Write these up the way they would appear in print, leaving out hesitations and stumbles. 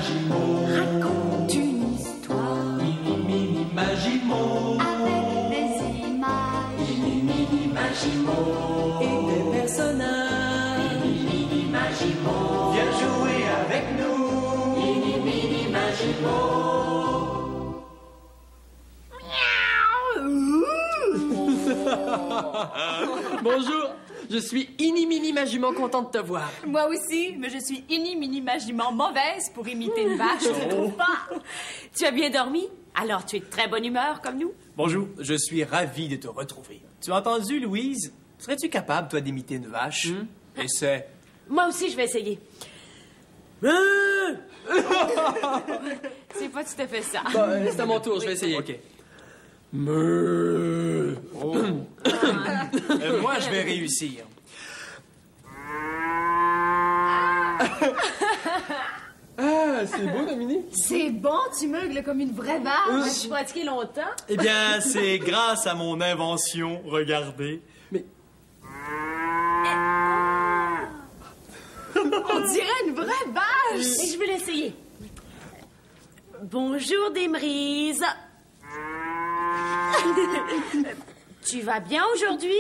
Magimo. Raconte une histoire. Mini Magimo. Avec des images. Mini Magimo. Et des personnages. Mini Magimo. Viens jouer avec nous. Mini Magimo. Bonjour, je suis iniminimagiment content de te voir. Moi aussi, mais je suis iniminimagiment mauvaise pour imiter une vache, tu trouves pas? Tu as bien dormi? Alors tu es de très bonne humeur comme nous? Bonjour, je suis ravi de te retrouver. Tu as entendu, Louise? Serais-tu capable, toi, d'imiter une vache? Essaie. Moi aussi, je vais essayer. C'est pas tout à fait ça. Bon, c'est à mon tour, je vais essayer. OK. Moi, je vais réussir. Ah, c'est beau, Dominique. C'est bon, tu meugles comme une vraie vache. As-tu pratiqué longtemps? Eh bien, c'est grâce à mon invention. Regardez. Mais On dirait une vraie vache. Et je vais l'essayer. Bonjour, Desmerises. Tu vas bien aujourd'hui?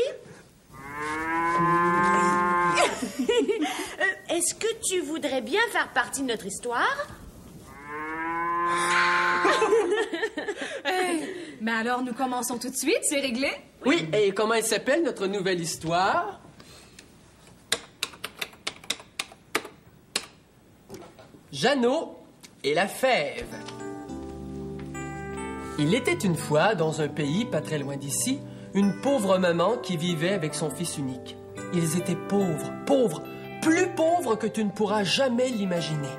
Est-ce que tu voudrais bien faire partie de notre histoire? Mais alors, nous commençons tout de suite, c'est réglé? oui, et comment elle s'appelle, notre nouvelle histoire? Jeannot et la fève. Il était une fois, dans un pays pas très loin d'ici, une pauvre maman qui vivait avec son fils unique. Ils étaient pauvres, pauvres, plus pauvres que tu ne pourras jamais l'imaginer.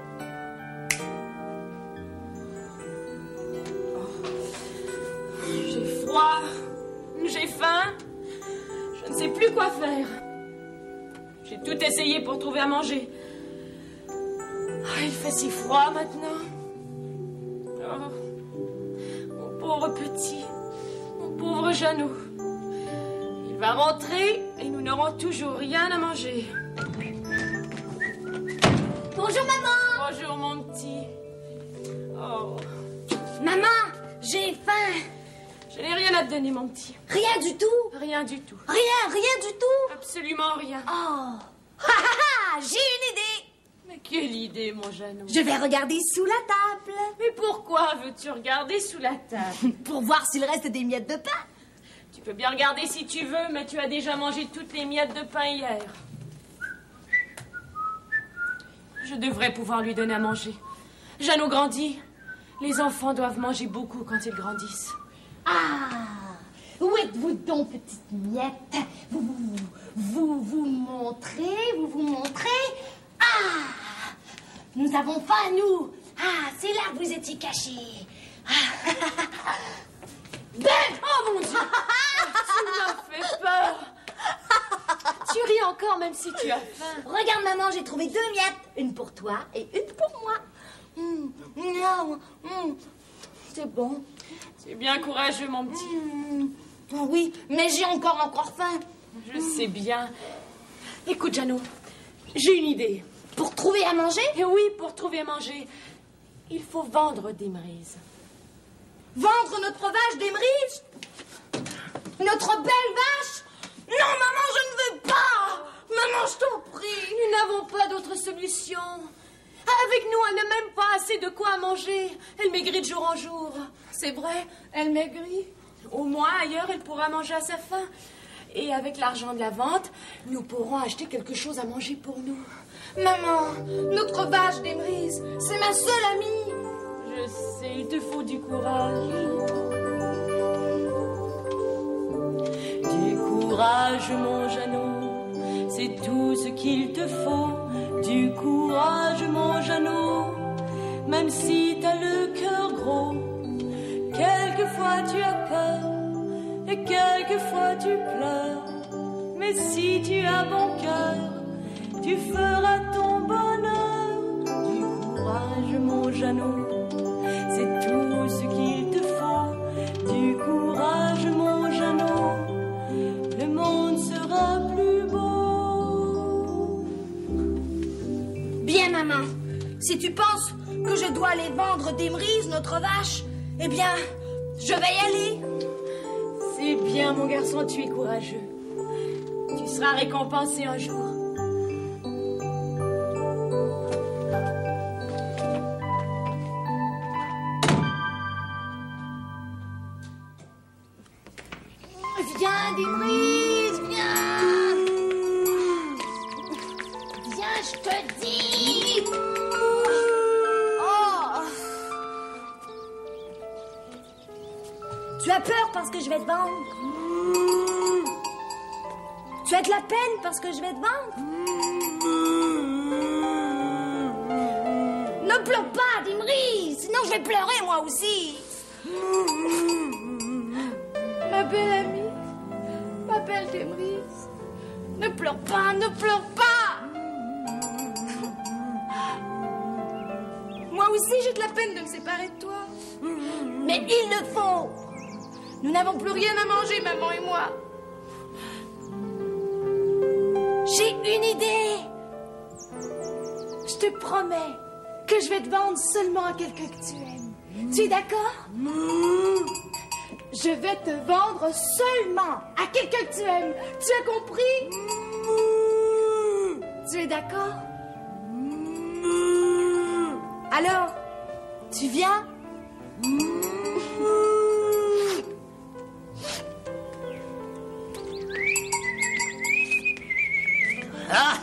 J'ai froid, j'ai faim, je ne sais plus quoi faire. J'ai tout essayé pour trouver à manger. Ah, il fait si froid maintenant. Oh, mon pauvre petit, mon pauvre Jeannot. Il va rentrer et nous n'aurons toujours rien à manger. Bonjour, maman. Bonjour mon petit. Oh, Maman, j'ai faim. je n'ai rien à te donner mon petit. Rien du tout. Rien du tout. Rien du tout. Absolument rien. Oh. Ha ha ha, j'ai une idée. Mais quelle idée mon Jeannot. Je vais regarder sous la table. Mais pourquoi veux-tu regarder sous la table? Pour voir s'il reste des miettes de pain. Tu peux bien regarder si tu veux, mais tu as déjà mangé toutes les miettes de pain hier. Je devrais pouvoir lui donner à manger. Jeannot grandit. Les enfants doivent manger beaucoup quand ils grandissent. Ah, où êtes-vous donc, petite miette? Vous montrez? Ah, nous avons faim, nous. Ah, c'est là que vous étiez cachés. Ben! Oh mon Dieu! Tu m'as fait peur! Tu ris encore même si tu as faim. Regarde, maman, j'ai trouvé 2 miettes. Une pour toi et une pour moi. C'est bon. C'est bien courageux, mon petit. Oh oui, mais j'ai encore faim. Je sais bien. Écoute, Jeannot, j'ai une idée. Pour trouver à manger? Et oui, pour trouver à manger, il faut vendre des merises. Vendre notre vache d'Émerise? Notre belle vache? Non, maman, je ne veux pas. Maman, je t'en prie. Nous n'avons pas d'autre solution. Avec nous, elle n'a même pas assez de quoi manger. Elle maigrit de jour en jour. C'est vrai, elle maigrit. Au moins, ailleurs, elle pourra manger à sa faim. Et avec l'argent de la vente, nous pourrons acheter quelque chose à manger pour nous. Maman, notre vache d'Émerise, c'est ma seule amie. Je sais, il te faut du courage. Du courage, mon Jeannot, c'est tout ce qu'il te faut. Du courage, mon Jeannot, même si t'as le cœur gros. Quelquefois tu as peur et quelquefois tu pleures. Mais si tu as bon cœur, tu feras ton bonheur. Du courage, mon Jeannot, c'est tout ce qu'il te faut. Du courage, mon Jeannot, le monde sera plus beau. Bien, maman. Si tu penses que je dois aller vendre d'Émrise, notre vache, eh bien, je vais y aller. C'est bien, mon garçon, tu es courageux. Tu seras récompensé un jour. Viens, D'Émrise, viens. Viens, je te dis. Oh. Tu as peur parce que je vais te vendre? Tu as de la peine parce que je vais te vendre? Ne pleure pas, D'Émrise, sinon je vais pleurer moi aussi. Ma belle amie, ma belle D'Émrise, ne pleure pas, ne pleure pas. Moi aussi, j'ai de la peine de me séparer de toi. Mais il le faut. Nous n'avons plus rien à manger, maman et moi. J'ai une idée. Je te promets que je vais te vendre seulement à quelqu'un que tu aimes. Tu es d'accord? Je vais te vendre seulement à quelqu'un que tu aimes. Tu as compris? Tu es d'accord? Alors, tu viens? Ah,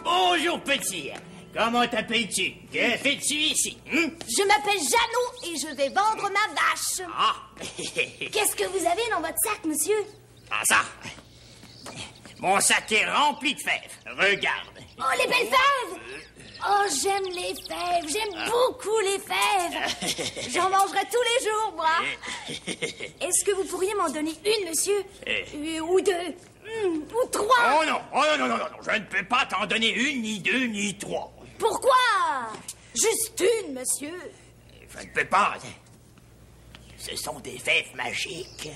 bonjour petit, comment t'appelles-tu? Que fais-tu ici? Je m'appelle Jeannot et je vais vendre ma vache. Ah, Qu'est-ce que vous avez dans votre sac, monsieur? ah ça, mon sac est rempli de fèves, regarde. Oh, les belles fèves! Oh, j'aime les fèves, j'aime beaucoup les fèves. J'en mangerai tous les jours, moi. Est-ce que vous pourriez m'en donner une, monsieur? Ou deux? Ou trois? Oh non, je ne peux pas t'en donner une, ni deux, ni trois. Pourquoi? Juste une, monsieur. Je ne peux pas. Ce sont des fèves magiques.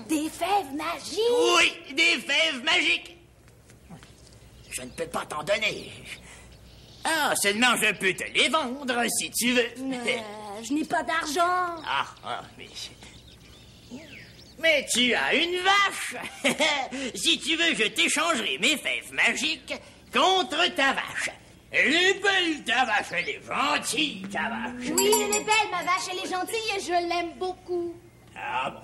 Des fèves magiques? Oui, des fèves magiques. Je ne peux pas t'en donner. Ah, seulement je peux te les vendre si tu veux. Je n'ai pas d'argent. Mais tu as une vache. Si tu veux, je t'échangerai mes fèves magiques contre ta vache. Elle est belle, ta vache, elle est gentille, ta vache. Oui, elle est belle, ma vache, elle est gentille et je l'aime beaucoup. Ah bon.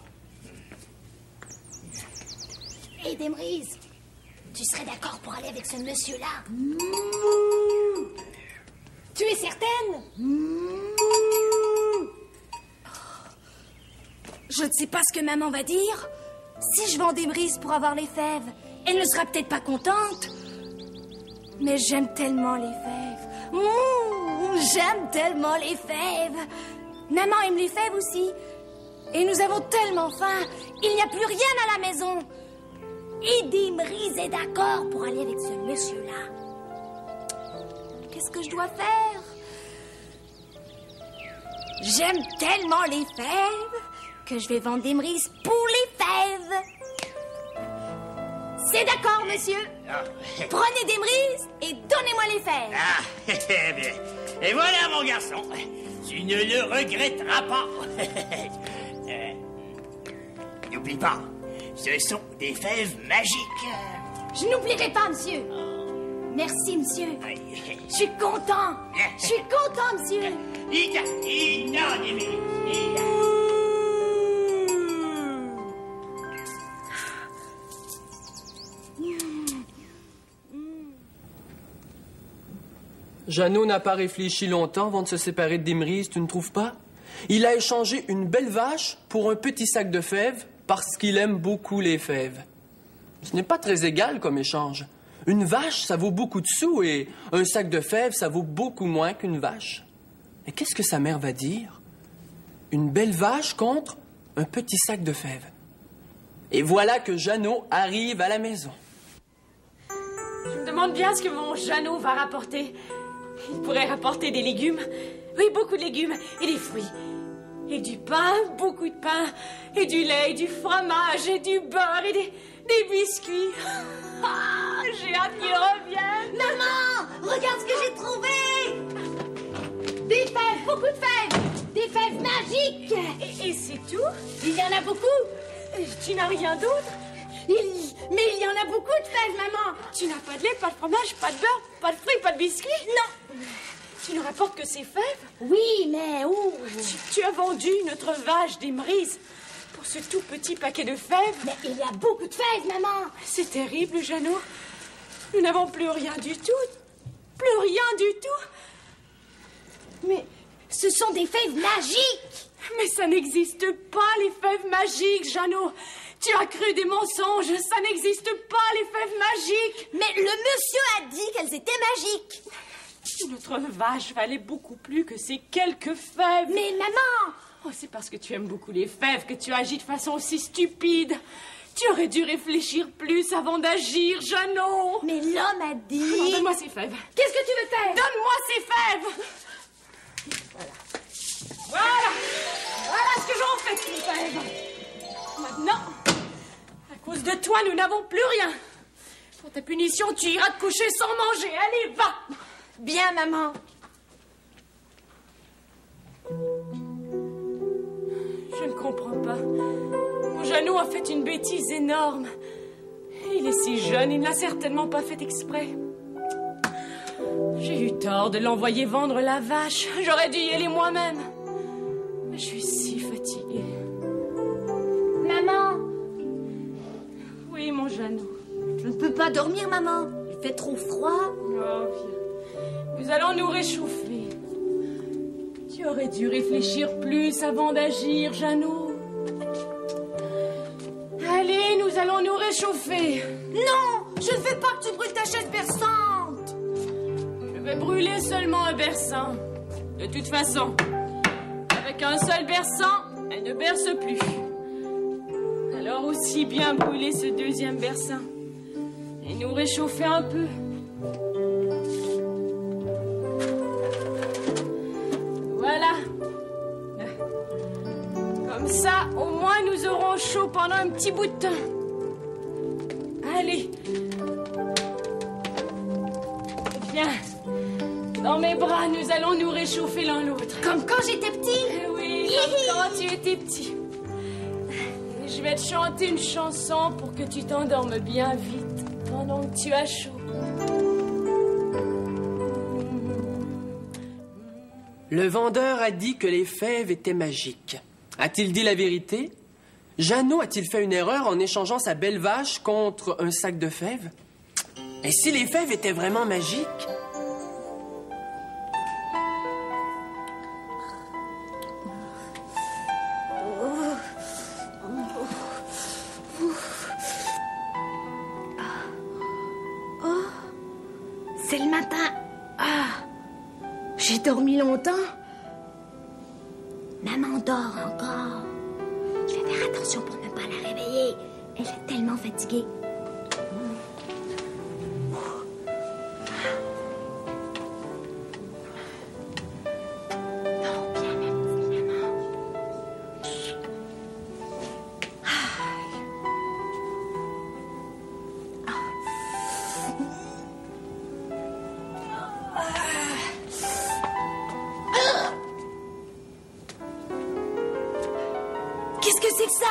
Hé, D'Émrise, tu serais d'accord pour aller avec ce monsieur-là? Tu es certaine? Je ne sais pas ce que maman va dire. Si je vends D'Émrise pour avoir les fèves, elle ne sera peut-être pas contente. Mais j'aime tellement les fèves. J'aime tellement les fèves. Maman aime les fèves aussi. Et nous avons tellement faim. Il n'y a plus rien à la maison. Et D'Émrise est d'accord pour aller avec ce monsieur-là. Qu'est-ce que je dois faire? J'aime tellement les fèves que je vais vendre D'Émrise pour les fèves. C'est d'accord, monsieur. Prenez D'Émrise et donnez-moi les fèves. Ah, bien. Et voilà, mon garçon. Tu ne le regretteras pas. N'oublie pas, ce sont des fèves magiques. Je n'oublierai pas, monsieur. Merci, monsieur. Je suis content. Je suis content, monsieur. Jeannot n'a pas réfléchi longtemps avant de se séparer de D'Émrise, tu ne trouves pas? Il a échangé une belle vache pour un petit sac de fèves parce qu'il aime beaucoup les fèves. Ce n'est pas très égal comme échange. Une vache, ça vaut beaucoup de sous et un sac de fèves, ça vaut beaucoup moins qu'une vache. Et qu'est-ce que sa mère va dire? Une belle vache contre un petit sac de fèves. Et voilà que Jeannot arrive à la maison. Je me demande bien ce que mon Jeannot va rapporter. Il pourrait rapporter des légumes. Oui, beaucoup de légumes et des fruits. Et du pain, beaucoup de pain. Et du lait, et du fromage, et du beurre, et des biscuits. Ah, j'ai hâte qu'il revienne. Maman, regarde ce que j'ai trouvé. beaucoup de fèves. Des fèves magiques. Et c'est tout? Il y en a beaucoup. Tu n'as rien d'autre? Mais il y en a beaucoup de fèves, maman. Tu n'as pas de lait, pas de fromage, pas de beurre, pas de fruits, pas de biscuits? Non. Tu ne rapportes que ces fèves? Oui, mais où? Tu as vendu notre vache d'Émrise pour ce tout petit paquet de fèves? Mais il y a beaucoup de fèves, maman. C'est terrible, Jeannot. Nous n'avons plus rien du tout. Plus rien du tout. Mais ce sont des fèves magiques. Mais ça n'existe pas, les fèves magiques, Jeannot. Tu as cru des mensonges. Ça n'existe pas, les fèves magiques. Mais le monsieur a dit qu'elles étaient magiques. Notre vache valait beaucoup plus que ces quelques fèves. Mais maman! Oh, c'est parce que tu aimes beaucoup les fèves que tu agis de façon aussi stupide. Tu aurais dû réfléchir plus avant d'agir, Jeannot. Mais l'homme a dit... Alors, donne-moi ces fèves. Qu'est-ce que tu veux faire? Donne-moi ces fèves. Voilà ce que j'en fais de ces fèves. Maintenant, à cause de toi, nous n'avons plus rien. Pour ta punition, tu iras te coucher sans manger. Allez, va. Bien, maman. Je ne comprends pas. Mon Jeannot a fait une bêtise énorme. Il est si jeune, il ne l'a certainement pas fait exprès. J'ai eu tort de l'envoyer vendre la vache. J'aurais dû y aller moi-même. Mais je suis si fatiguée. Maman! Oui, mon Jeannot. Je ne peux pas dormir, maman. Il fait trop froid. Oh, viens. Nous allons nous réchauffer. Tu aurais dû réfléchir plus avant d'agir, Jeannot. Allez, nous allons nous réchauffer. Non! Je ne veux pas que tu brûles ta chaise berçante. Je vais brûler seulement un berçant. De toute façon, avec un seul berçant, elle ne berce plus. Alors aussi bien brûler ce deuxième berçant et nous réchauffer un peu. Voilà. Comme ça, au moins, nous aurons chaud pendant un petit bout de temps. Allez. Viens. Dans mes bras, nous allons nous réchauffer l'un l'autre. Comme quand j'étais petit. Oui, comme quand tu étais petit. Et je vais te chanter une chanson pour que tu t'endormes bien vite pendant que tu as chaud. Le vendeur a dit que les fèves étaient magiques. A-t-il dit la vérité? Jeannot a-t-il fait une erreur en échangeant sa belle vache contre un sac de fèves? Et si les fèves étaient vraiment magiques? C'est le matin. Ah! J'ai dormi longtemps. Maman dort encore. Je vais faire attention pour ne pas la réveiller. Elle est tellement fatiguée. Non, bien, ma petite maman. Qu'est-ce que c'est que ça?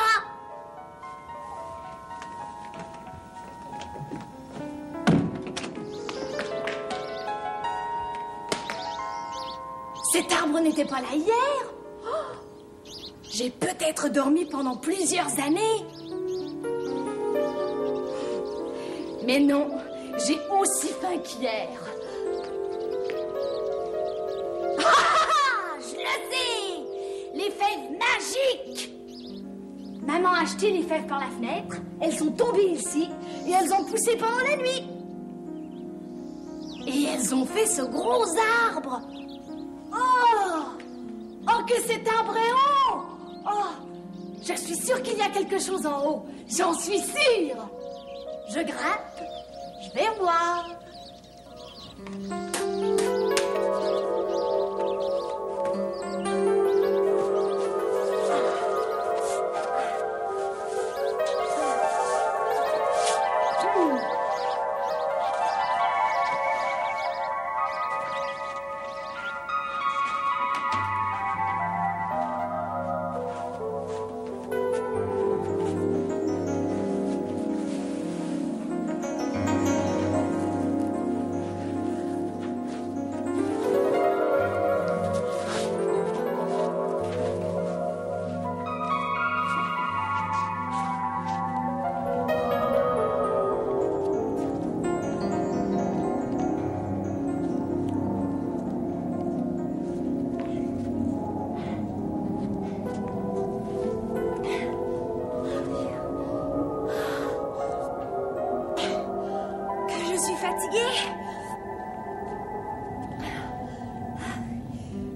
Cet arbre n'était pas là hier. Oh, j'ai peut-être dormi pendant plusieurs années. Mais non, j'ai aussi faim qu'hier. Ah, je le sais! Les fèves magiques! Maman a acheté les fèves par la fenêtre, elles sont tombées ici et elles ont poussé pendant la nuit. Et elles ont fait ce gros arbre. Oh! Oh, que cet arbre est haut! Oh! Je suis sûre qu'il y a quelque chose en haut. J'en suis sûre. Je grimpe, je vais voir. fatiguée.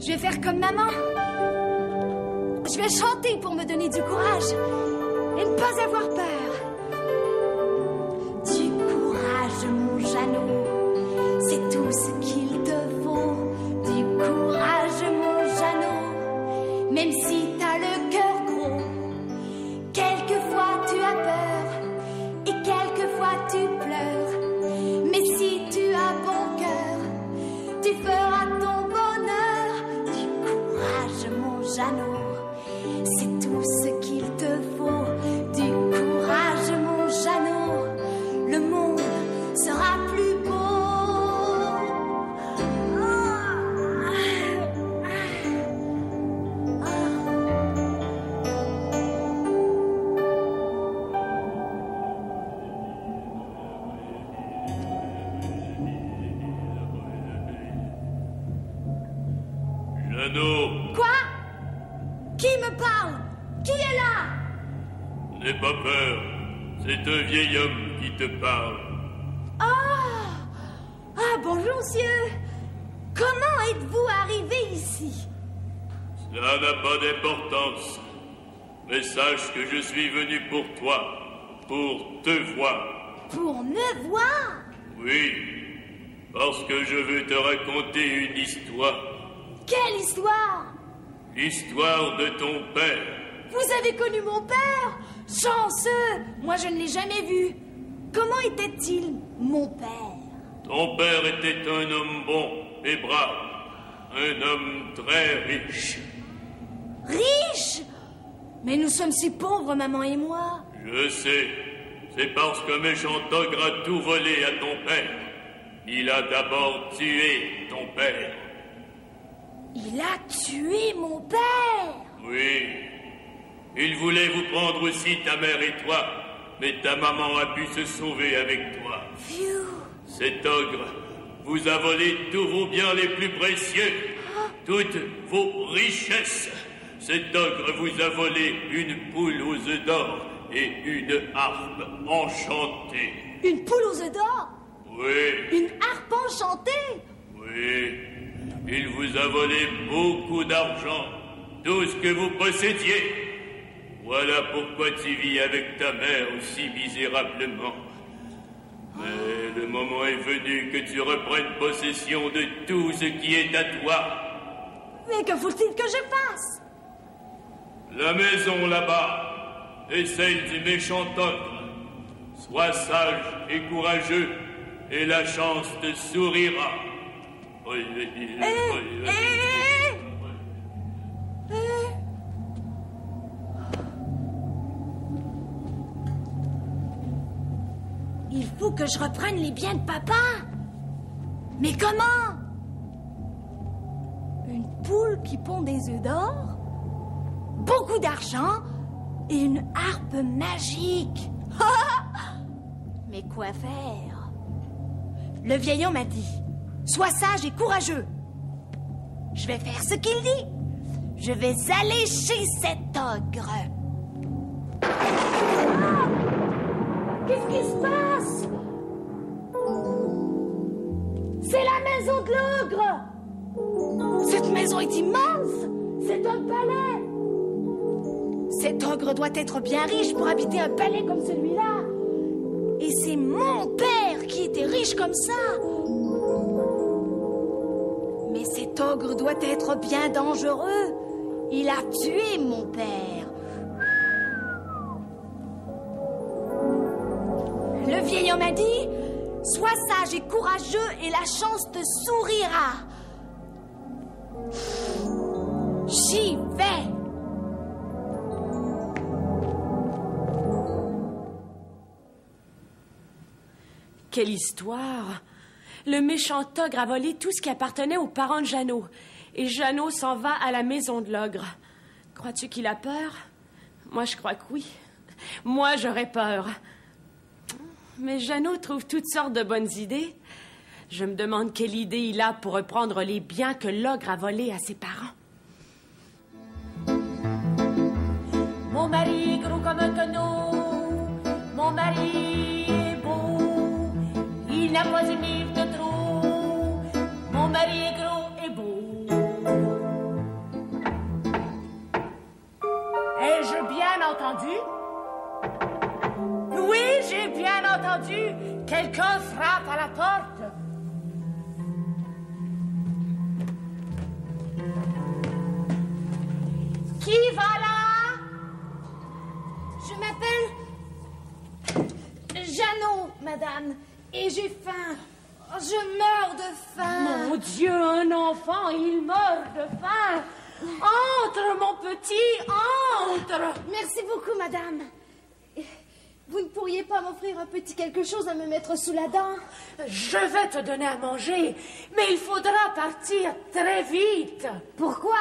Je vais faire comme maman. Je vais chanter pour me donner du courage et ne pas avoir peur. Du courage, mon Jeannot, c'est tout ce qu'il te faut. Du courage, mon Jeannot, même si t'as le cœur gros. Quelquefois tu as peur et quelquefois tu pleures. Mais si tu as bon cœur, tu feras ton bonheur. Du courage, mon Jeannot, c'est tout ce qu'il te faut. Du courage, mon Jeannot, le monde sera plus beau. Jeannot, Quoi? Qui me parle? Qui est là? n'aie pas peur. C'est un vieil homme qui te parle. Ah, bonjour, monsieur. Comment êtes-vous arrivé ici? Cela n'a pas d'importance. Mais sache que je suis venu pour toi, pour te voir. Pour me voir? Oui, parce que je veux te raconter une histoire. Quelle histoire? L'histoire de ton père. Vous avez connu mon père? Chanceux! Moi, je ne l'ai jamais vu. Comment était-il, mon père? Ton père était un homme bon et brave. Un homme très riche. Riche? Mais nous sommes si pauvres, maman et moi. Je sais. C'est parce qu'un méchant ogre a tout volé à ton père. Il a d'abord tué ton père. Il a tué mon père? Oui. Il voulait vous prendre aussi, ta mère et toi. Mais ta maman a pu se sauver avec toi. Phew. Cet ogre vous a volé tous vos biens les plus précieux. Toutes vos richesses. Cet ogre vous a volé une poule aux œufs d'or et une harpe enchantée. Une poule aux œufs d'or? Oui, Une harpe enchantée? oui. Il vous a volé beaucoup d'argent, tout ce que vous possédiez. Voilà pourquoi tu vis avec ta mère aussi misérablement. Mais le moment est venu que tu reprennes possession de tout ce qui est à toi. Mais que faut-il que je fasse? La maison là-bas est celle du méchant ogre. Sois sage et courageux, et la chance te sourira. Il faut que je reprenne les biens de papa. Mais comment? Une poule qui pond des œufs d'or, beaucoup d'argent et une harpe magique. Mais quoi faire? Le vieil homme m'a dit, sois sage et courageux. Je vais faire ce qu'il dit. Je vais aller chez cet ogre. Ah! Qu'est-ce qui se passe? C'est la maison de l'ogre. Cette maison est immense. C'est un palais. Cet ogre doit être bien riche pour habiter un palais comme celui-là. Et c'est mon père qui était riche comme ça. Mais cet ogre doit être bien dangereux. Il a tué mon père. Le vieil homme a dit, sois sage et courageux et la chance te sourira. J'y vais. Quelle histoire! Le méchant ogre a volé tout ce qui appartenait aux parents de Jeannot. Et Jeannot s'en va à la maison de l'ogre. Crois-tu qu'il a peur? Moi, je crois que oui. Moi, j'aurais peur. Mais Jeannot trouve toutes sortes de bonnes idées. Je me demande quelle idée il a pour reprendre les biens que l'ogre a volés à ses parents. Mon mari est gros comme un tonneau, mon mari est beau. Il il n'a pas une livre de trop. Mon mari est gros et beau. Ai-je bien entendu? Oui, j'ai bien entendu. Quelqu'un frappe à la porte. Qui va là? Je m'appelle Jeannot, madame, et j'ai faim. Je meurs de faim. Mon Dieu, un enfant, il meurt de faim. Entre, mon petit, entre. Merci beaucoup, madame. Vous ne pourriez pas m'offrir un petit quelque chose à me mettre sous la dent? Je vais te donner à manger, mais il faudra partir très vite. Pourquoi?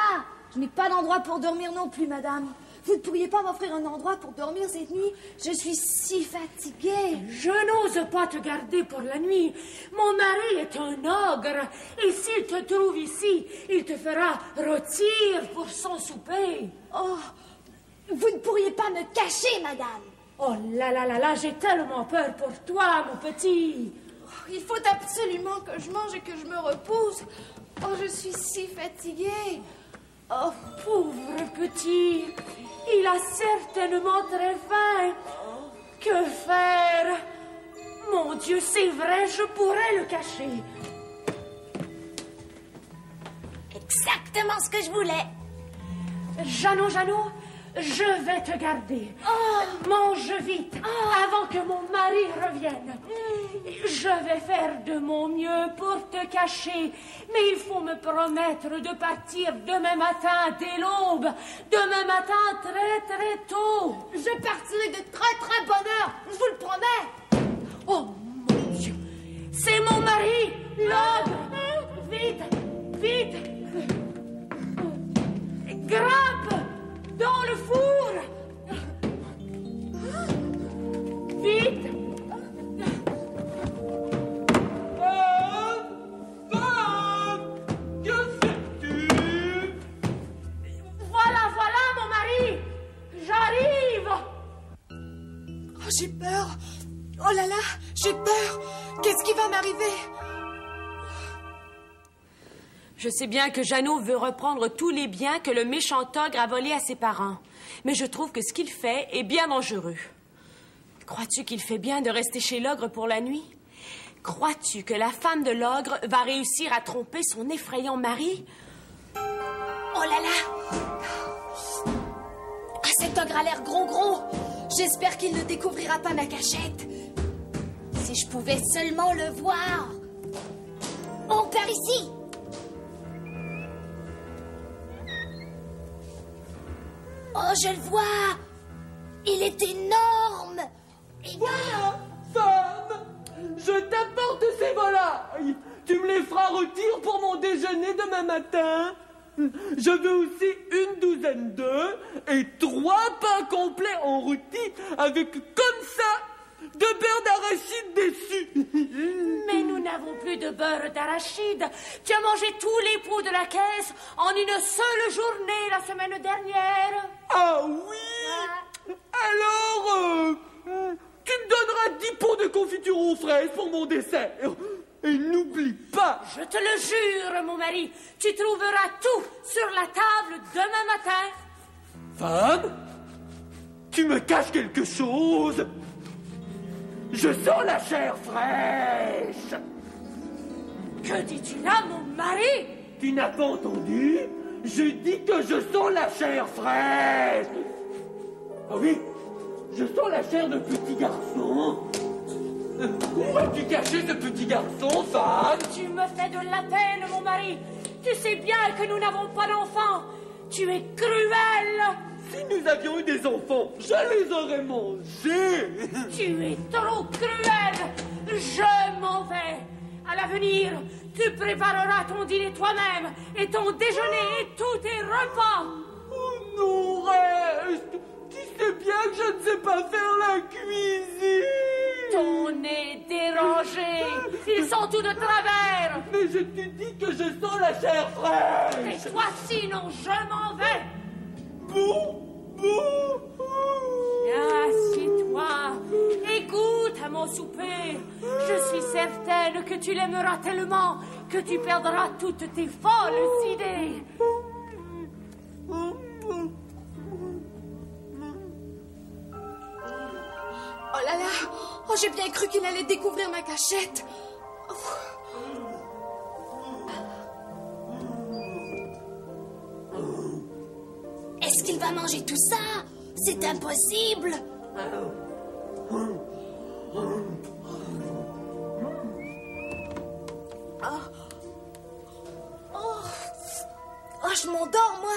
Je n'ai pas d'endroit pour dormir non plus, madame. Vous ne pourriez pas m'offrir un endroit pour dormir cette nuit? Je suis si fatiguée. Je n'ose pas te garder pour la nuit. Mon mari est un ogre, et s'il te trouve ici, il te fera rôtir pour son souper. Oh, vous ne pourriez pas me cacher, madame? Oh là là là là, j'ai tellement peur pour toi, mon petit. Il faut absolument que je mange et que je me repose. Oh, je suis si fatiguée. Oh, pauvre petit, il a certainement très faim. Que faire? Mon Dieu, c'est vrai, je pourrais le cacher. Exactement ce que je voulais. Jeannot, je vais te garder. Mange vite, avant que mon mari revienne. Je vais faire de mon mieux pour te cacher, mais il faut me promettre de partir demain matin dès l'aube. Demain matin très très tôt. Je partirai de très très bonne heure, je vous le promets. Oh mon Dieu, c'est mon mari, l'ogre. Vite, vite. Grimpe dans le four. Vite. Que fais-tu? Voilà, mon mari. J'arrive. Oh, j'ai peur. Oh là là, j'ai peur. Qu'est-ce qui va m'arriver? Je sais bien que Jeannot veut reprendre tous les biens que le méchant ogre a volés à ses parents. Mais je trouve que ce qu'il fait est bien dangereux. Crois-tu qu'il fait bien de rester chez l'ogre pour la nuit? Crois-tu que la femme de l'ogre va réussir à tromper son effrayant mari? Oh là là. Ah, cet ogre a l'air gros. J'espère qu'il ne découvrira pas ma cachette. Si je pouvais seulement le voir. Oh, par ici. Oh, je le vois. Il est énorme. Voilà, femme. Je t'apporte ces volailles. Tu me les feras rôtir pour mon déjeuner demain matin. Je veux aussi une douzaine d'œufs et 3 pains complets en rôti avec comme ça de beurre d'arachide dessus. Mais nous n'avons plus de beurre d'arachide. Tu as mangé tous les pots de la caisse en une seule journée la semaine dernière. Ah oui. Alors, tu me donneras 10 pots de confiture aux fraises pour mon dessert. Et n'oublie pas. Je te le jure, mon mari, tu trouveras tout sur la table demain matin. Femme, tu me caches quelque chose. Je sens la chair fraîche. Que dis-tu là, mon mari? Tu n'as pas entendu? Je dis que je sens la chair fraîche. Ah oui, je sens la chair de petit garçon. Où as-tu caché ce petit garçon, femme? Tu me fais de la peine, mon mari. Tu sais bien que nous n'avons pas d'enfants. Tu es cruel. Si nous avions eu des enfants, je les aurais mangés. Tu es trop cruel. Je m'en vais. À l'avenir, tu prépareras ton dîner toi-même et ton déjeuner et tous tes repas. Oh non, reste. Tu sais bien que je ne sais pas faire la cuisine. Ton nez dérangé. Ils sont tous de travers. Mais je te dis que je sens la chair fraîche. Tais-toi, sinon je m'en vais. Bouh, bouh. Assieds-toi. Écoute à mon souper. Je suis certaine que tu l'aimeras tellement que tu perdras toutes tes folles idées. Oh là là! Oh, j'ai bien cru qu'il allait découvrir ma cachette. Est-ce qu'il va manger tout ça? C'est impossible! Oh, je m'endors, moi!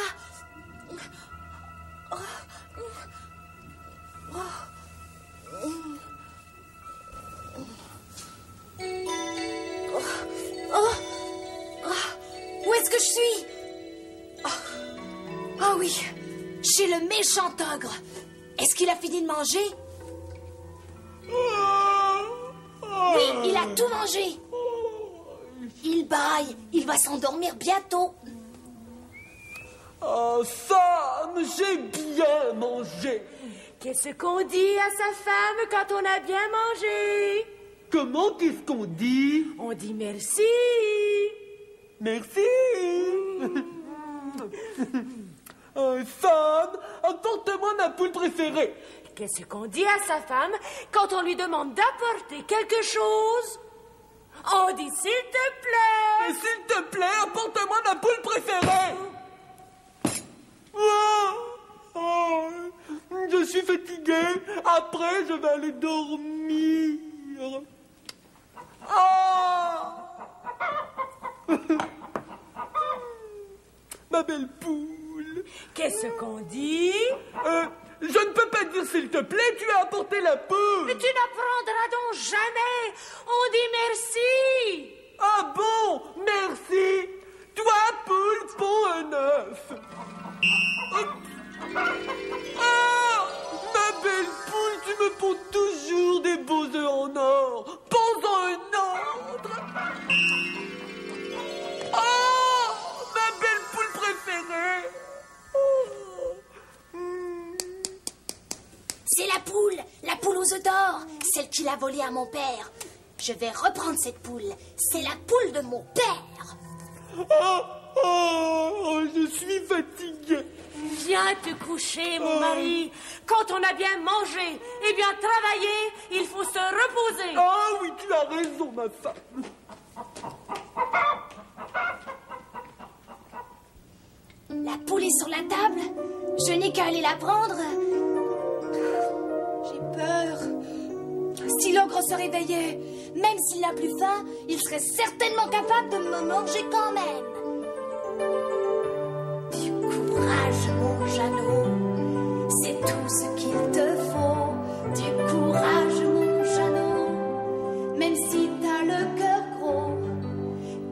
Où est-ce que je suis? Oh oui, chez le méchant ogre. Est-ce qu'il a fini de manger? Oui, il a tout mangé. Il braille, il va s'endormir bientôt. Oh, Sam, j'ai bien mangé. Qu'est-ce qu'on dit à sa femme quand on a bien mangé? Comment qu'est-ce qu'on dit? On dit merci. Merci. Sam, apporte-moi ma poule préférée. Qu'est-ce qu'on dit à sa femme quand on lui demande d'apporter quelque chose? On dit s'il te plaît. Mais s'il te plaît, apporte-moi ma poule préférée. Je suis fatigué. Après, je vais aller dormir. Ma belle poule. Qu'est-ce qu'on dit? Je ne peux pas dire s'il te plaît, tu as apporté la poule. Mais tu n'apprendras donc jamais. On dit merci. Ah bon, merci. Toi, poule, pond un œuf. Ma belle poule, tu me ponds toujours des beaux œufs en or. Ponds-en un autre. Ma belle poule préférée. C'est la poule aux œufs d'or, celle qu'il a volée à mon père. Je vais reprendre cette poule. C'est la poule de mon père. Je suis fatiguée. Viens te coucher, mon mari. Quand on a bien mangé et bien travaillé, il faut se reposer. Ah oui, tu as raison, ma femme. La poule est sur la table. Je n'ai qu'à aller la prendre. J'ai peur. Si l'ogre se réveillait, même s'il n'a plus faim, il serait certainement capable de me manger quand même. Du courage, mon Jeannot, c'est tout ce qu'il te faut. Du courage, mon Jeannot, même si t'as le cœur gros.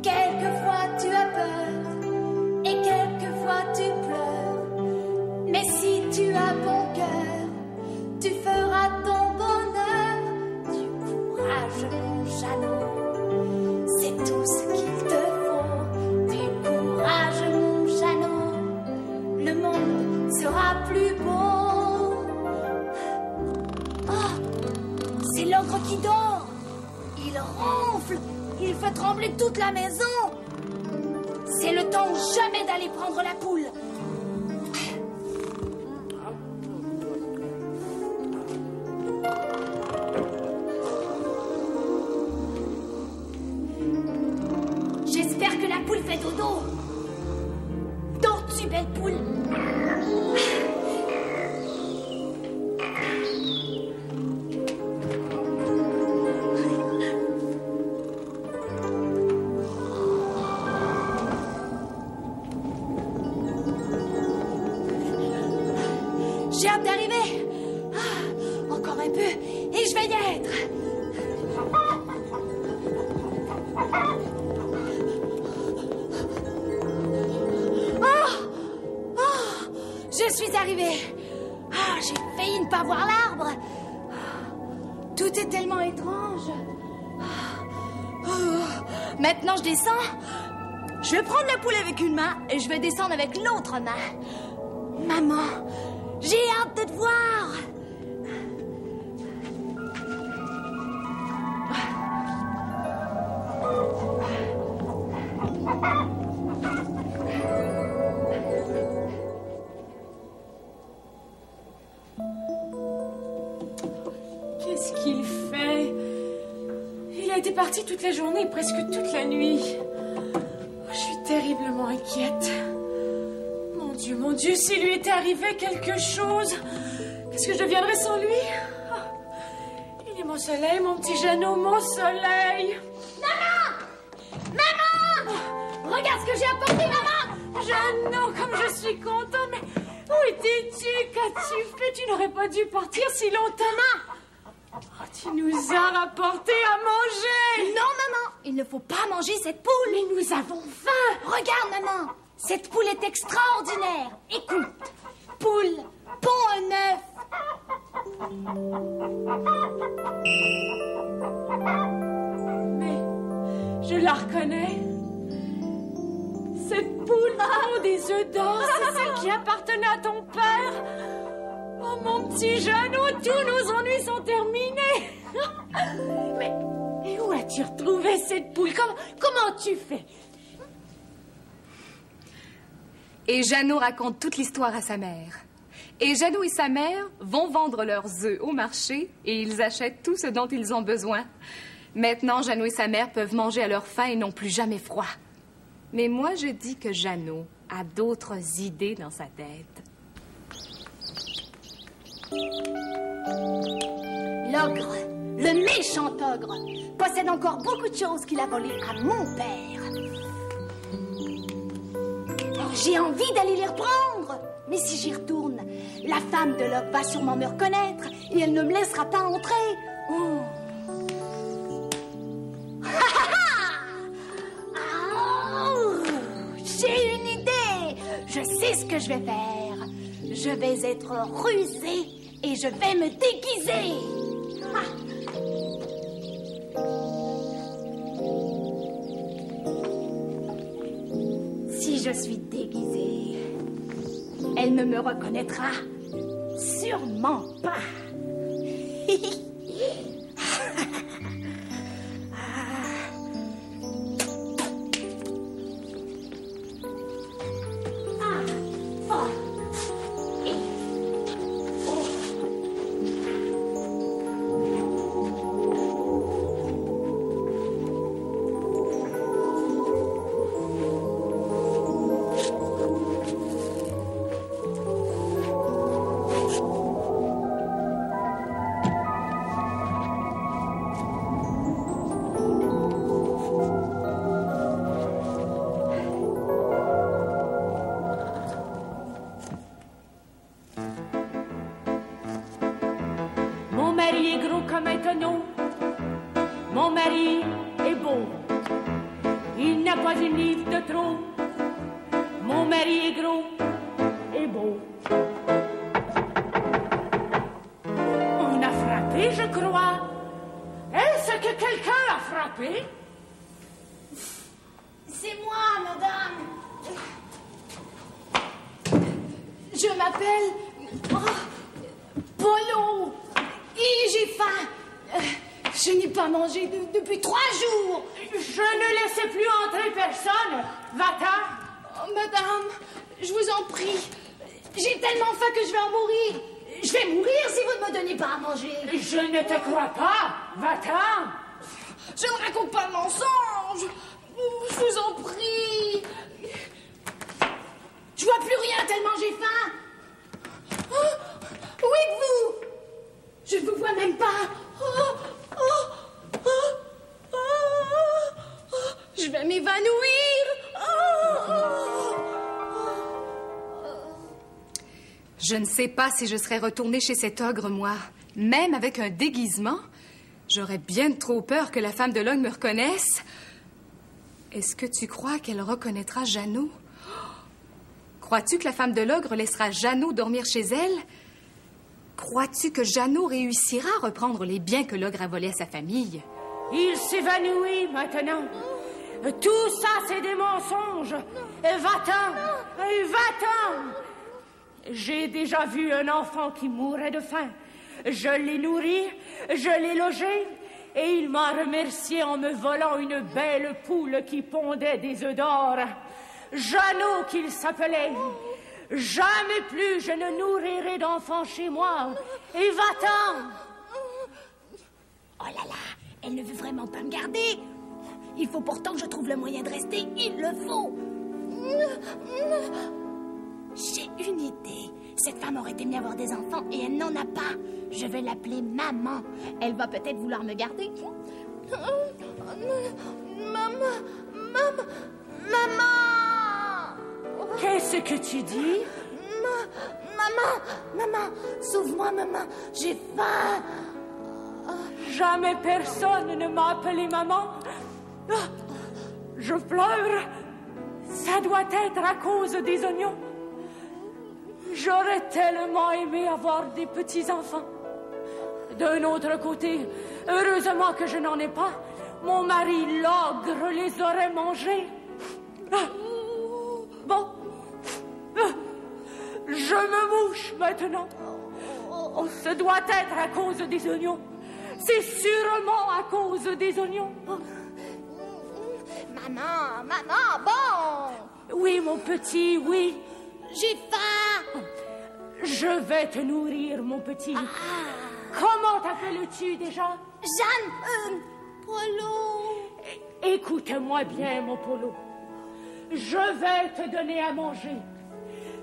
Quelquefois tu as peur et quelquefois tu pleures. Mais si tu as bon cœur, tu feras ton bonheur. Du courage, mon Jeannot, c'est tout ce qu'il te faut. Du courage, mon Jeannot, le monde sera plus beau. Oh, c'est l'ogre qui dort. Il ronfle, il fait trembler toute la maison. C'est le temps jamais d'aller prendre la poule. J'espère que la poule fait dodo. Dors-tu, belle poule? J'ai hâte d'arriver. Encore un peu et je vais y être. Je suis arrivée. J'ai failli ne pas voir l'arbre. Tout est tellement étrange. Maintenant, je descends. Je vais prendre la poule avec une main et je vais descendre avec l'autre main. Maman, j'ai hâte de te voir. Qu'est-ce qu'il fait? Il a été parti toute la journée, presque toute la nuit. Je suis terriblement inquiète. Mon Dieu, s'il lui était arrivé quelque chose, qu'est-ce que je deviendrais sans lui? Il est mon soleil, mon petit Jeannot, mon soleil. Maman! Maman! Regarde ce que j'ai apporté, maman! Jeannot, comme je suis contente, mais où étais-tu? Qu'as-tu fait? Tu n'aurais pas dû partir si longtemps. Oh, tu nous as rapporté à manger. Non, maman, il ne faut pas manger cette poule. Mais nous avons faim. Regarde, maman, cette poule est extraordinaire. Écoute, poule, pond un œuf. Mais je la reconnais. Cette poule pond des œufs d'or, c'est celle qui appartenait à ton père. Oh, mon petit Jeannot, tous nos ennuis sont terminés. Mais où as-tu retrouvé cette poule? Comment tu fais? Et Jeannot raconte toute l'histoire à sa mère. Et Jeannot et sa mère vont vendre leurs œufs au marché et ils achètent tout ce dont ils ont besoin. Maintenant, Jeannot et sa mère peuvent manger à leur faim et n'ont plus jamais froid. Mais moi, je dis que Jeannot a d'autres idées dans sa tête. L'ogre, le méchant ogre, possède encore beaucoup de choses qu'il a volées à mon père. J'ai envie d'aller les reprendre. Mais si j'y retourne, la femme de l'ogre va sûrement me reconnaître et elle ne me laissera pas entrer. Oh. J'ai une idée. Je sais ce que je vais faire. Je vais être rusée et je vais me déguiser. Si je suis déguisée, elle ne me reconnaîtra sûrement pas. Mon mari est beau, il n'a pas une livre de trop. Mon mari est gros et beau. On a frappé, je crois. Est-ce que quelqu'un a frappé? C'est moi, madame. Je m'appelle Polo et j'ai faim. Je n'ai pas mangé depuis 3 jours. Je ne laissais plus entrer personne. Va-t'en. Oh, madame, je vous en prie. J'ai tellement faim que je vais en mourir. Je vais mourir si vous ne me donnez pas à manger. Je ne te crois pas. Va-t'en. Je ne raconte pas de mensonge. Je vous en prie. Je vois plus rien tellement j'ai faim. Oh, où êtes-vous? Je ne vous vois même pas. Je vais m'évanouir. Je ne sais pas si je serais retournée chez cet ogre, moi. Même avec un déguisement, j'aurais bien trop peur que la femme de l'ogre me reconnaisse. Est-ce que tu crois qu'elle reconnaîtra Jeannot? Crois-tu que la femme de l'ogre laissera Jeannot dormir chez elle? Crois-tu que Jeannot réussira à reprendre les biens que l'ogre a volés à sa famille? Il s'évanouit maintenant. Tout ça, c'est des mensonges. Va-t'en. Va-t'en. J'ai déjà vu un enfant qui mourait de faim. Je l'ai nourri, je l'ai logé, et il m'a remercié en me volant une belle poule qui pondait des œufs d'or. Jeannot qu'il s'appelait. Jamais plus je ne nourrirai d'enfants chez moi. Et va-t'en. Oh là là, elle ne veut vraiment pas me garder. Il faut pourtant que je trouve le moyen de rester. Il le faut. J'ai une idée. Cette femme aurait aimé avoir des enfants et elle n'en a pas. Je vais l'appeler maman. Elle va peut-être vouloir me garder. Maman. Qu'est-ce que tu dis? Maman, sauve-moi, maman. J'ai faim. Jamais personne ne m'a appelé maman. Je pleure. Ça doit être à cause des oignons. J'aurais tellement aimé avoir des petits-enfants. D'un autre côté, heureusement que je n'en ai pas. Mon mari, l'ogre, les aurait mangés. Bon. Je me mouche maintenant. Ce doit être à cause des oignons. C'est sûrement à cause des oignons. Maman, bon. Oui, mon petit, oui. J'ai faim. Je vais te nourrir, mon petit. Comment t'appelles-tu déjà? Jeanne, Polo. Écoute-moi bien, mon Polo. Je vais te donner à manger.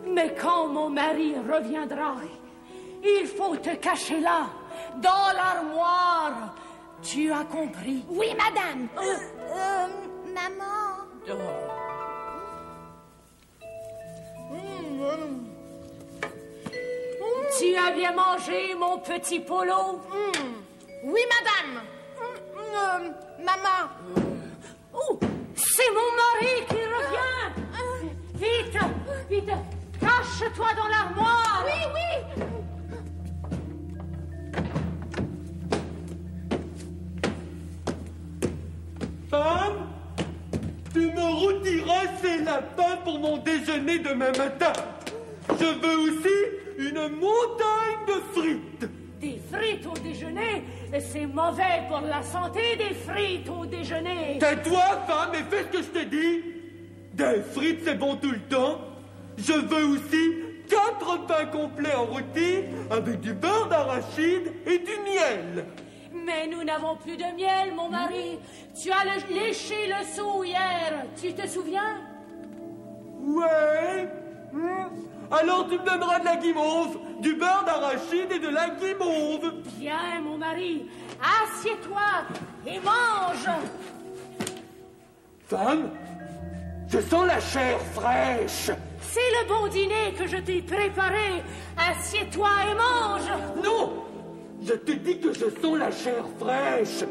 Mais quand mon mari reviendra, il faut te cacher là, dans l'armoire. Tu as compris? Oui, madame. Maman. Tu as bien mangé, mon petit Polo? Oui, madame. Maman. Oh, c'est mon mari qui revient. Vite, cache-toi dans l'armoire. Oui. Femme, tu me retireras ces lapins pour mon déjeuner demain matin. Je veux aussi une montagne de frites. Des frites au déjeuner? C'est mauvais pour la santé, des frites au déjeuner. Tais-toi, femme, et fais ce que je te dis. Des frites, c'est bon tout le temps. Je veux aussi 4 pains complets en rôti avec du beurre d'arachide et du miel. Mais nous n'avons plus de miel, mon mari. Tu as léché le seau hier, tu te souviens? Ouais. Alors tu me donneras de la guimauve, du beurre d'arachide et de la guimauve. Bien, mon mari. Assieds-toi et mange. Femme, je sens la chair fraîche. C'est le bon dîner que je t'ai préparé. Assieds-toi et mange. Non, je te dis que je sens la chair fraîche.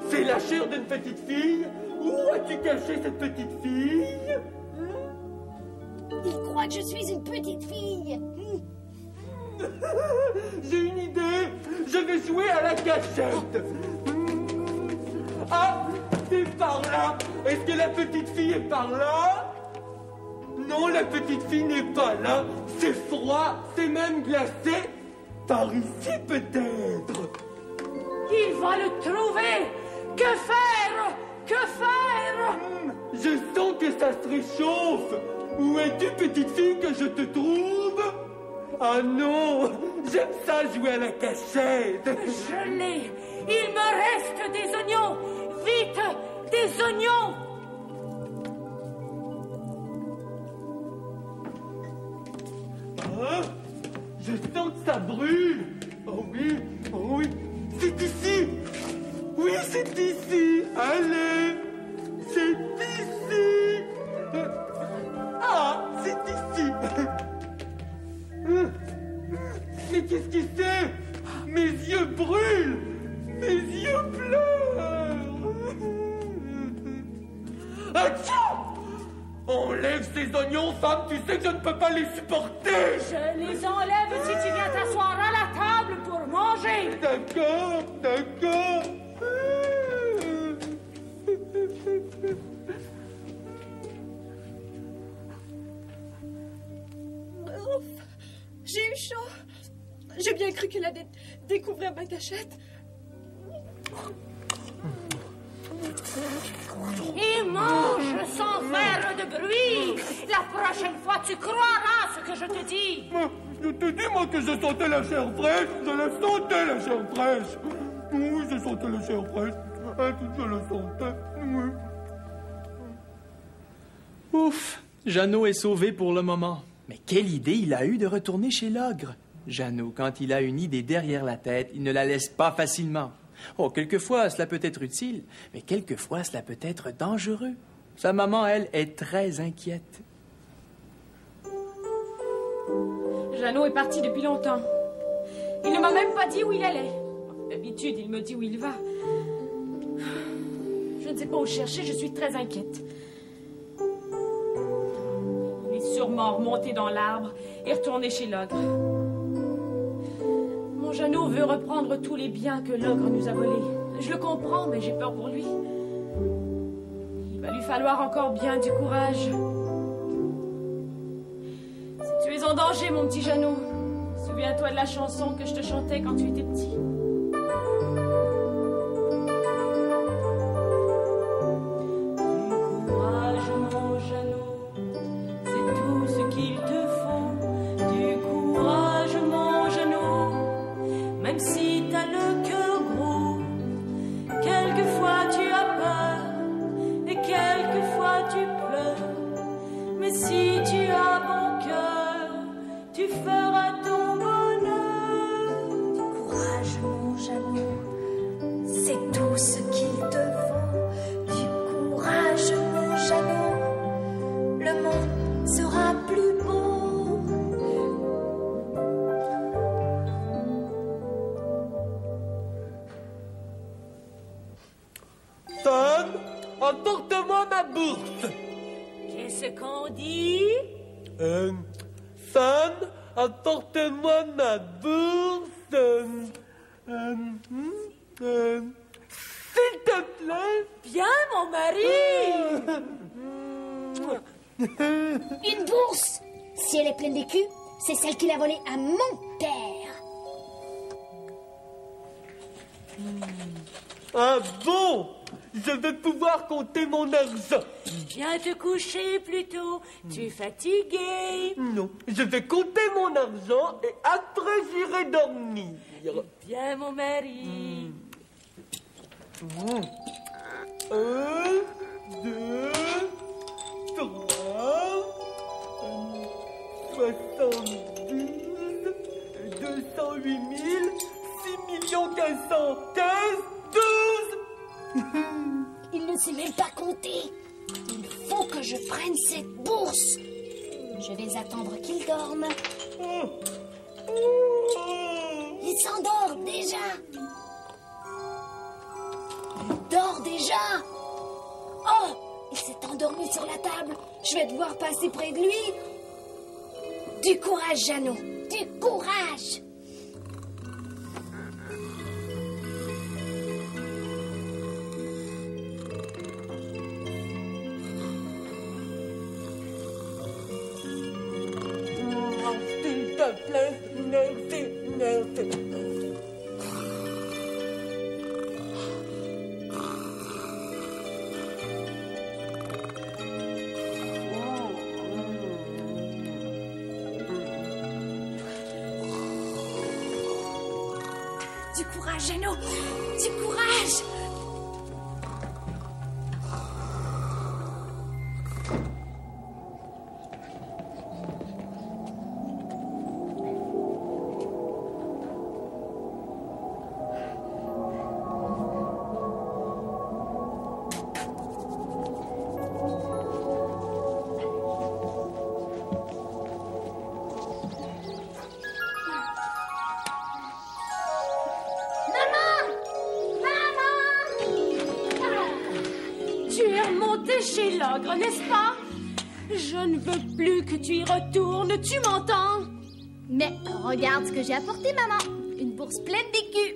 C'est la chair d'une petite fille. Où as-tu caché cette petite fille? Il croit que je suis une petite fille. J'ai une idée. Je vais jouer à la cachette. Ah, c'est par là. Est-ce que la petite fille est par là? Non, la petite fille n'est pas là. C'est froid, c'est même glacé. Par ici, peut-être. Il va le trouver. Que faire? Que faire? Je sens que ça se réchauffe. Où es-tu, petite fille, que je te trouve? Ah non, j'aime ça jouer à la cachette. Je l'ai. Il me reste des oignons. Vite, des oignons. Ah, je sens que ça brûle. Oh oui, c'est ici. Oui, c'est ici. Allez, c'est ici. Ah, c'est ici. Mais qu'est-ce que c'est? Mes yeux brûlent. Mes yeux pleurent. Atchou! Enlève ces oignons, femme, tu sais que je ne peux pas les supporter. Je les enlève si tu viens t'asseoir à la table pour manger. D'accord. Ouf, j'ai eu chaud. J'ai bien cru qu'elle allait découvrir ma cachette. Et mange sans faire de bruit. La prochaine fois, tu croiras ce que je te dis. Je te dis, moi, que je sentais la chair fraîche. Je la sentais, la chair fraîche. Oui, je sentais la chair fraîche. Je la sentais, oui. Ouf, Jeannot est sauvé pour le moment. Mais quelle idée il a eu de retourner chez l'ogre. Jeannot, quand il a une idée derrière la tête, il ne la laisse pas facilement. Oh, quelquefois, cela peut être utile, mais quelquefois, cela peut être dangereux. Sa maman, elle, est très inquiète. Jeannot est parti depuis longtemps. Il ne m'a même pas dit où il allait. D'habitude, il me dit où il va. Je ne sais pas où chercher, je suis très inquiète. Il est sûrement remonté dans l'arbre et retourné chez l'ogre. Mon Jeannot veut reprendre tous les biens que l'ogre nous a volés. Je le comprends, mais j'ai peur pour lui. Il va lui falloir encore bien du courage. Si tu es en danger, mon petit Jeannot, souviens-toi de la chanson que je te chantais quand tu étais petit. Du courage, mon Jeannot, c'est tout ce qu'il te faut. Du courage, mon Jeannot, même si t'as le cœur gros. Quelquefois tu as peur et quelquefois tu pleures. Mais si tu as bon cœur, tu feras ton bonheur. Du courage, mon Jeannot, c'est tout ce qu'il te faut. Du courage, mon Jeannot, le monde sera plus beau. Sam, apporte-moi ma bourse. Qu'est-ce qu'on dit? Sam, apporte-moi ma bourse. S'il te plaît. Bien, mon mari. Une bourse! Si elle est pleine d'écus, c'est celle qu'il a volée à mon père. Ah bon? Je vais pouvoir compter mon argent. Viens te coucher plutôt. Tu es fatigué. Non, je vais compter mon argent et après j'irai dormir. Bien, mon mari. 1, 2, 3, 72, 208 000, 6 515, 12. Il ne sait même pas compter. Il faut que je prenne cette bourse. Je vais attendre qu'il dorme. Il s'endort déjà. Il dort déjà. Oh, il s'est endormi sur la table. Je vais devoir passer près de lui. Du courage, Jeannot. Du courage. S'il te plaît, merci, merci. Du courage, Jeannot, du courage. Chez l'ogre, n'est-ce pas? Je ne veux plus que tu y retournes, tu m'entends? Mais regarde ce que j'ai apporté, maman. Une bourse pleine d'écus.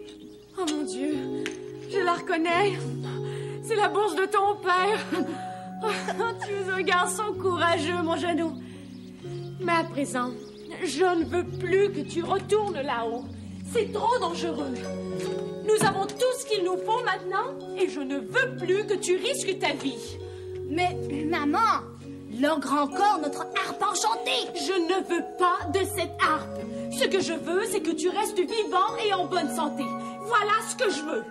Oh mon Dieu, je la reconnais. C'est la bourse de ton père. Oh, tu es un garçon courageux, mon Jeannot. Mais à présent, je ne veux plus que tu retournes là-haut. C'est trop dangereux. Nous avons tout ce qu'il nous faut maintenant et je ne veux plus que tu risques ta vie. Mais, maman, l'ogre a encore notre harpe enchantée. Je ne veux pas de cette harpe. Ce que je veux, c'est que tu restes vivant et en bonne santé. Voilà ce que je veux.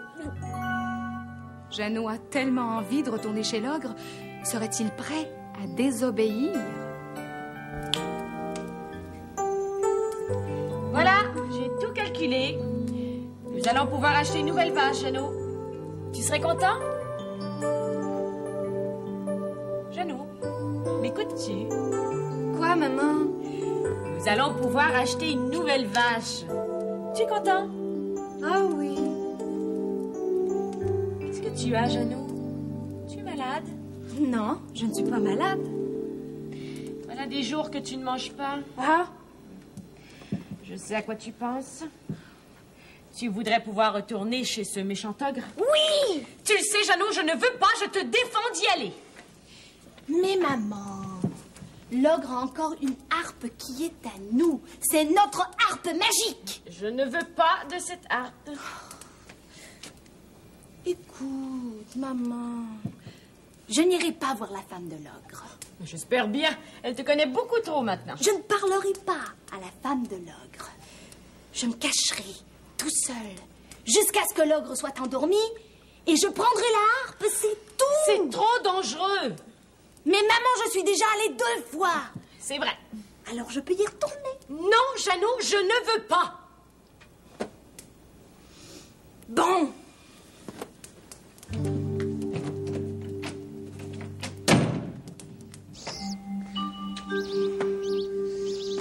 Jeannot a tellement envie de retourner chez l'ogre. Serait-il prêt à désobéir? Voilà, j'ai tout calculé. Nous allons pouvoir acheter une nouvelle vache, Jeannot. Tu serais content? Jeannot, m'écoutes-tu? Quoi, maman? Nous allons pouvoir acheter une nouvelle vache. Tu es content? Ah oui. Qu'est-ce que tu as, Jeannot? Tu es malade? Non, je ne suis pas malade. Voilà des jours que tu ne manges pas. Ah? Je sais à quoi tu penses. Tu voudrais pouvoir retourner chez ce méchant ogre? Oui! Tu le sais, Jeannot, je ne veux pas, je te défends d'y aller. Mais maman, l'ogre a encore une harpe qui est à nous. C'est notre harpe magique. Je ne veux pas de cette harpe. Écoute, maman, je n'irai pas voir la femme de l'ogre. J'espère bien. Elle te connaît beaucoup trop maintenant. Je ne parlerai pas à la femme de l'ogre. Je me cacherai tout seul jusqu'à ce que l'ogre soit endormi et je prendrai la harpe, c'est tout. C'est trop dangereux. Mais maman, je suis déjà allée 2 fois. C'est vrai. Alors je peux y retourner. Non, Jeannot, je ne veux pas. Bon.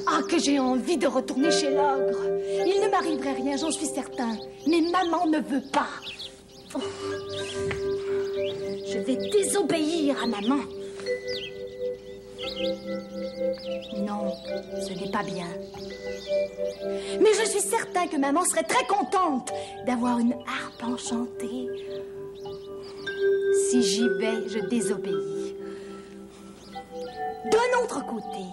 Ah, que j'ai envie de retourner chez l'ogre. Il ne m'arriverait rien, j'en suis certain. Mais maman ne veut pas. Oh. Je vais désobéir à maman. Non, ce n'est pas bien. Mais je suis certain que maman serait très contente d'avoir une harpe enchantée. Si j'y vais, je désobéis. D'un autre côté,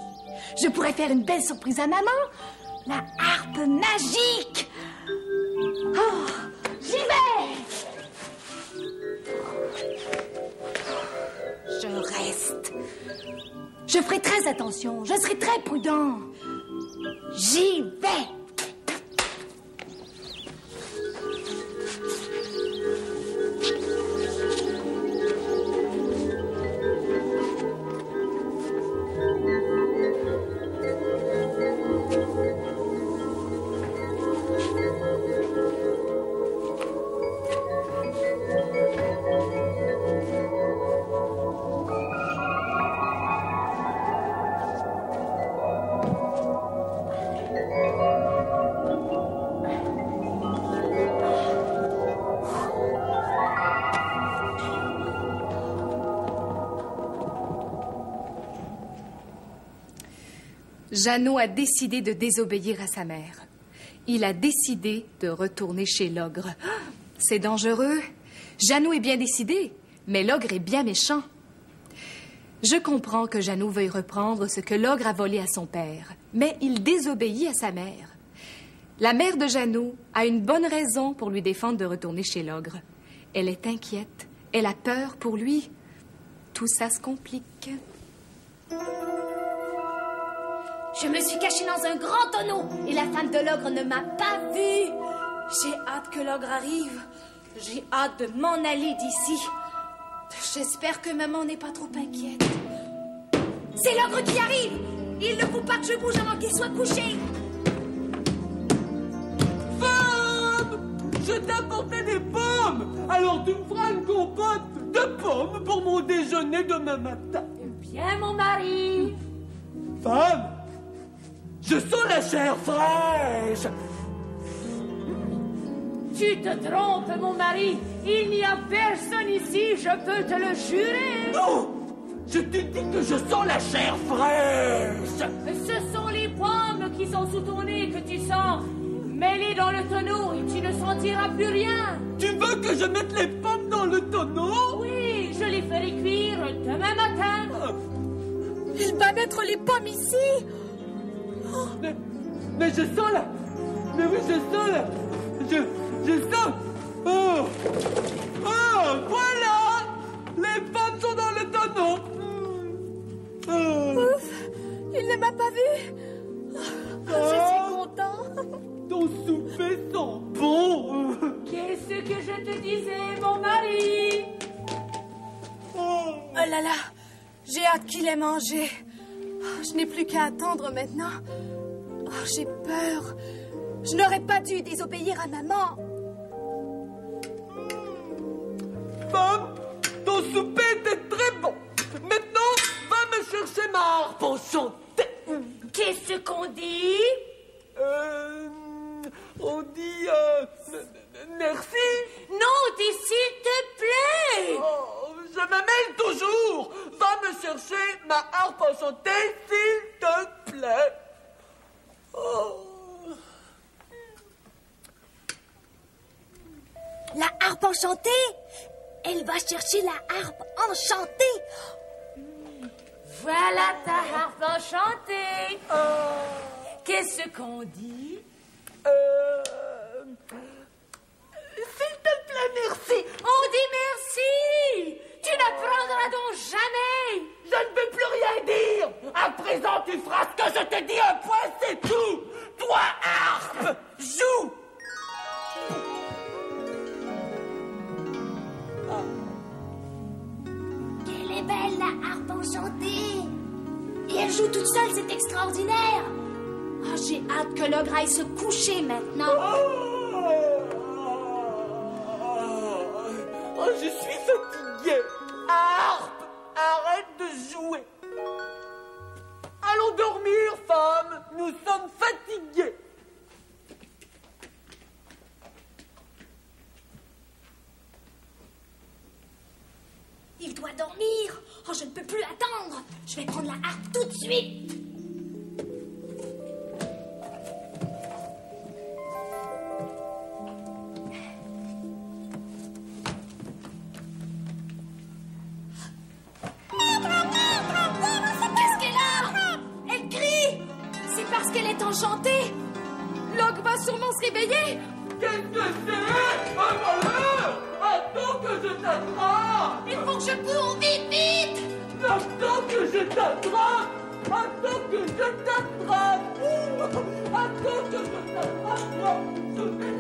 je pourrais faire une belle surprise à maman. La harpe magique. Oh, j'y vais. Je reste. Je ferai très attention. Je serai très prudent. J'y vais. Jeannot a décidé de désobéir à sa mère. Il a décidé de retourner chez l'ogre. C'est dangereux. Jeannot est bien décidé, mais l'ogre est bien méchant. Je comprends que Jeannot veuille reprendre ce que l'ogre a volé à son père, mais il désobéit à sa mère. La mère de Jeannot a une bonne raison pour lui défendre de retourner chez l'ogre. Elle est inquiète, elle a peur pour lui. Tout ça se complique. Je me suis cachée dans un grand tonneau et la femme de l'ogre ne m'a pas vue. J'ai hâte que l'ogre arrive. J'ai hâte de m'en aller d'ici. J'espère que maman n'est pas trop inquiète. C'est l'ogre qui arrive. Il ne faut pas que je bouge avant qu'il soit couché. Femme! Je t'apportais des pommes! Alors tu me feras une compote de pommes pour mon déjeuner demain matin. Bien, mon mari. Femme! Je sens la chair fraîche! Tu te trompes, mon mari. Il n'y a personne ici, je peux te le jurer. Non! Je te dis que je sens la chair fraîche! Ce sont les pommes qui sont sous ton nez que tu sens. Mets-les dans le tonneau et tu ne sentiras plus rien. Tu veux que je mette les pommes dans le tonneau? Oui, je les ferai cuire demain matin. Il va mettre les pommes ici. Mais je sens là. Mais oui, je sens là. Je sens. Oh! Oh! Voilà! Les femmes sont dans le tonneau! Ouf! Il ne m'a pas vu! Je suis content! Ton souper sent bon! Qu'est-ce que je te disais, mon mari? Oh là là! J'ai hâte qu'il ait mangé. Je n'ai plus qu'à attendre maintenant. Oh, j'ai peur. Je n'aurais pas dû désobéir à maman. Femme, ton souper était très bon. Maintenant, va me chercher ma harpe enchantée. Qu'est-ce qu'on dit? On dit merci. Non, dis s'il te plaît. Oh, je me mêle toujours. Va me chercher ma harpe enchantée, s'il te plaît. Oh. La harpe enchantée? Elle va chercher la harpe enchantée. Voilà ta harpe enchantée. Qu'est-ce qu'on dit? S'il te plaît, merci. On dit merci. Tu n'apprendras donc jamais. Je ne peux plus rien dire. À présent, tu feras ce que je te dis. Un point, c'est tout. Toi, harpe, joue. Quelle est belle la harpe enchantée. Et elle joue toute seule, c'est extraordinaire. Oh, j'ai hâte que l'ogre aille se coucher maintenant. Oh, je suis fatigué. Harpe, arrête de jouer. Allons dormir, femme. Nous sommes fatigués. Il doit dormir. Oh, je ne peux plus attendre. Je vais prendre la harpe tout de suite. Qu'est-ce qu'elle a? Elle crie. C'est parce qu'elle est enchantée. L'ogre va sûrement se réveiller. Qu'est-ce que c'est? Un voleur! Attends que je t'attrape! Il faut que je cours vite, vite. Attends que je t'attrape! Attends que je t'attrape! Attends que je t'attrape! Je vais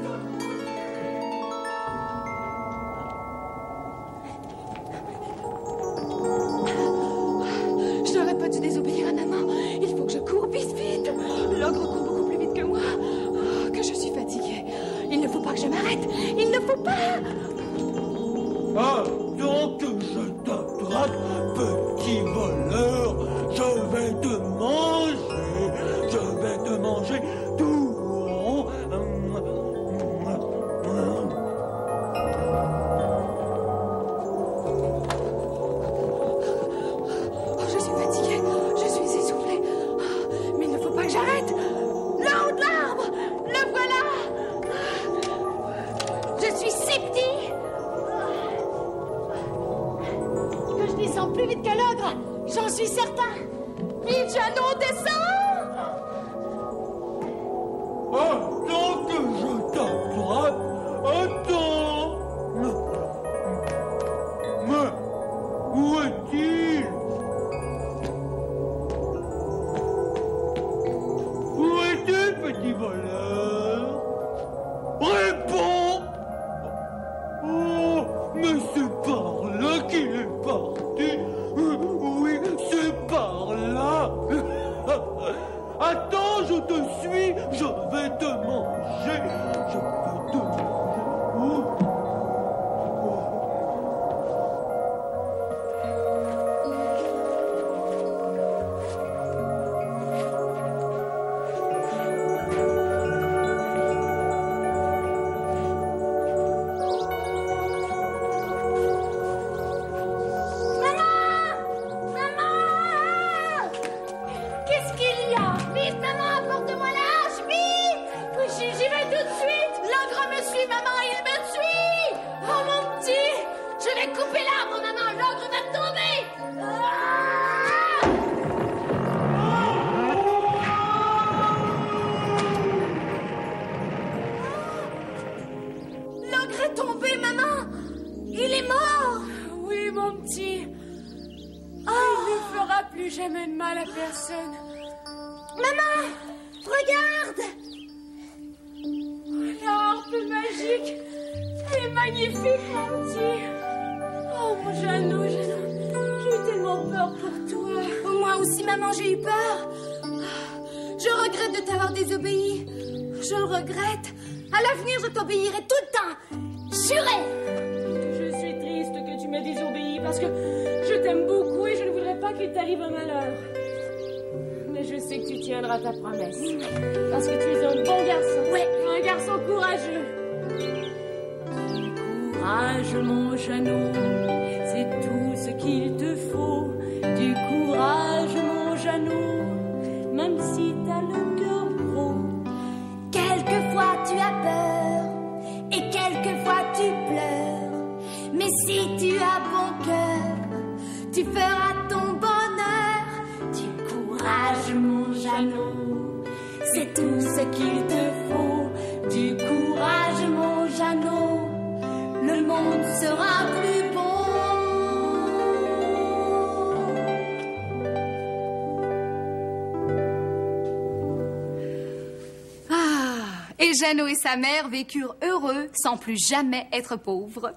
Je n'aurais pas dû désobéir à maman. Il faut que je cours vite, vite. L'ogre court beaucoup plus vite que moi. Oh, que je suis fatiguée. Il ne faut pas que je m'arrête. Il ne faut pas. Attends que je t'attrape, petit voleur! Je vais te manger! Je vais te manger tout rond! Oh, je suis fatiguée. Je suis essoufflée. Oh, mais il ne faut pas que j'arrête. Là-haut de l'arbre. Le voilà. Je suis si petit que je descends plus vite que l'ogre. J'en suis certain. Vite, Jeannot, descends. Attends que je t'attrape! Attends! Mais où est-il? Où es-tu, petit voleur? Réponds! Oh, mais c'est par là qu'il est parti! Oui, c'est par là! Attends, je te suis, je vais te manger, je vais te manger. Qu'est-ce qu'il y a? Vite, maman, apporte-moi la hache, vite. plus jamais de mal à personne. Maman, regarde! La harpe magique. Elle est magnifique, mon petit. Oh, mon Jeannot, j'ai eu tellement peur pour toi. Oh, moi aussi, maman, j'ai eu peur. Je regrette de t'avoir désobéi. Je le regrette. À l'avenir, je t'obéirai tout le temps. Juré! Je suis triste que tu m'aies désobéi parce que je t'aime beaucoup et je ne voudrais pas qu'il t'arrive un malheur. Mais je sais que tu tiendras ta promesse. Parce que tu es un bon garçon. Ouais. Un garçon courageux. Courage, mon Jeannot, c'est tout ce qu'il te faut. Du courage, mon Jeannot, même si t'as le cœur gros. Quelquefois tu as peur et quelquefois tu pleures. Mais si tu as bon cœur, tu feras ton bonheur. Du courage, mon Jeannot, c'est tout ce qu'il te faut. Du courage, mon Jeannot, le monde sera plus beau. Et Jeannot et sa mère vécurent heureux sans plus jamais être pauvres.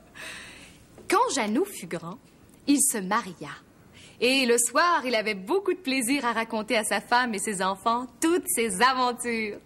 Quand Jeannot fut grand, il se maria. Et le soir, il avait beaucoup de plaisir à raconter à sa femme et ses enfants toutes ses aventures.